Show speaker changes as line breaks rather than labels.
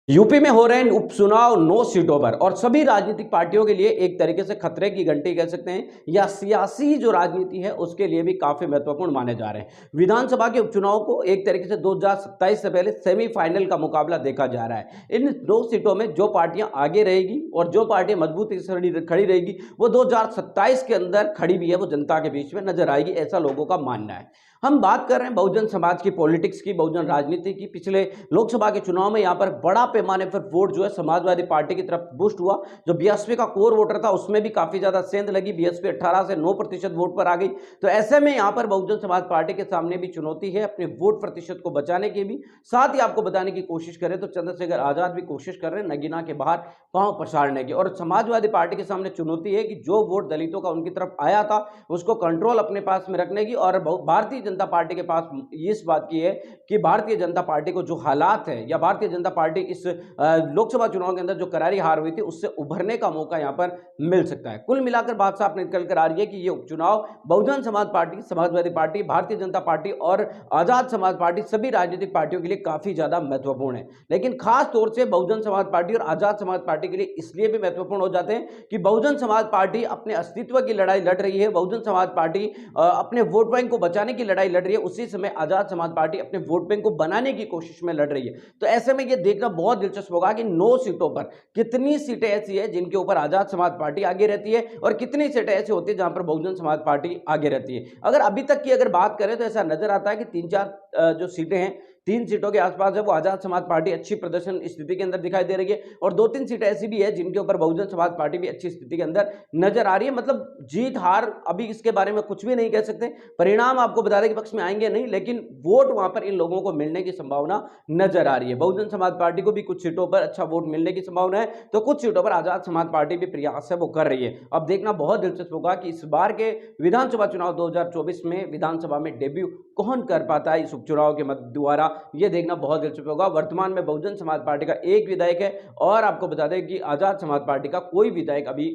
UP में हो रहे हैं उपचुनाव 9 सीटों पर और सभी राजनीतिक पार्टियों के लिए एक तरीके से खतरे की घंटी कह सकते हैं या सियासी जो राजनीति है उसके लिए भी काफी महत्वपूर्ण माने जा रहे हैं। विधानसभा के उपचुनाव को एक तरीके से 2027 से पहले सेमीफाइनल का मुकाबला देखा जा रहा है। इन 2 सीटों में जो पार्टियां आगे रहेगी और जो पार्टियां मजबूती से खड़ी रहेगी वो 2027 के अंदर खड़ी भी है, वो जनता के बीच में नजर आएगी, ऐसा लोगों का मानना है। हम बात कर रहे हैं बहुजन समाज की, पॉलिटिक्स की, बहुजन राजनीति की। पिछले लोकसभा के चुनाव में यहां पर बड़ा पैमाने पर वोट जो है समाजवादी पार्टी की तरफ बूस्ट हुआ। जो बीएसपी का कोर वोटर था उसमें भी काफी ज्यादा सेंध लगी, बीएसपी 18 से 9% वोट पर आ गई। तो ऐसे में यहां पर बहुजन समाज पार्टी के सामने भी चुनौती है अपने वोट प्रतिशत को बचाने की भी। साथ ही आपको बताने की कोशिश करें तो चंद्रशेखर आजाद भी कोशिश कर रहे हैं नगीना के बाहर पांव पसारने की, और समाजवादी पार्टी के सामने चुनौती है कि जो वोट दलितों का उनकी तरफ आया था उसको कंट्रोल अपने पास में रखने की। और भारतीय जनता पार्टी के पास इस बात की है कि भारतीय जनता पार्टी को जो हालात है या भारतीय जनता पार्टी इस लोकसभा चुनाव के अंदर जो करारी हार हुई थी उससे उभरने का मौका यहां पर मिल सकता है। कुल मिलाकर बात साफ निकल कर आ रही है कि ये उपचुनाव Bahujan Samaj party, Samajwadi party, Bharatiya Janata party और आजाद समाज पार्टी सभी राजनीतिक पार्टियों के लिए काफी ज्यादा महत्वपूर्ण है। लेकिन खास तौर से बहुजन समाज पार्टी और आजाद समाज पार्टी के लिए इसलिए भी महत्वपूर्ण हो जाते हैं कि बहुजन समाज पार्टी अपने अस्तित्व की लड़ाई लड़ रही है, बहुजन समाज पार्टी अपने वोट बैंक को बचाने की लड़ाई लड़ रही है, उसी समय आजाद समाज पार्टी अपने वोट बैंक को बनाने की कोशिश में लड़ रही है। तो ऐसे में यह देखना बहुत दिलचस्प होगा कि 9 सीटों पर कितनी सीटें ऐसी है जिनके ऊपर आजाद समाज पार्टी आगे रहती है और कितनी सीटें ऐसी होती है जहां पर बहुजन समाज पार्टी आगे रहती है। अगर अभी तक की अगर बात करें तो ऐसा नजर आता है कि 3-4 जो सीटें हैं, 3 सीटों के आसपास है वो आजाद समाज पार्टी अच्छी प्रदर्शन स्थिति के अंदर दिखाई दे रही है, और 2-3 सीटें ऐसी भी है जिनके ऊपर बहुजन समाज पार्टी भी अच्छी स्थिति के अंदर नजर आ रही है। मतलब जीत हार अभी इसके बारे में कुछ भी नहीं कह सकते, परिणाम आपको बता दें कि पक्ष में आएंगे नहीं, लेकिन वोट वहां पर इन लोगों को मिलने की संभावना नजर आ रही है। बहुजन समाज पार्टी को भी कुछ सीटों पर अच्छा वोट मिलने की संभावना है, तो कुछ सीटों पर आजाद समाज पार्टी भी प्रयास है वो कर रही है। अब देखना बहुत दिलचस्प होगा कि इस बार के विधानसभा चुनाव 2024 में विधानसभा में डेब्यू कौन कर पाता है इस उपचुनाव के द्वारा, यह देखना बहुत दिलचस्प होगा। वर्तमान में बहुजन समाज पार्टी का एक विधायक है और आपको बता दें कि आजाद समाज पार्टी का कोई विधायक अभी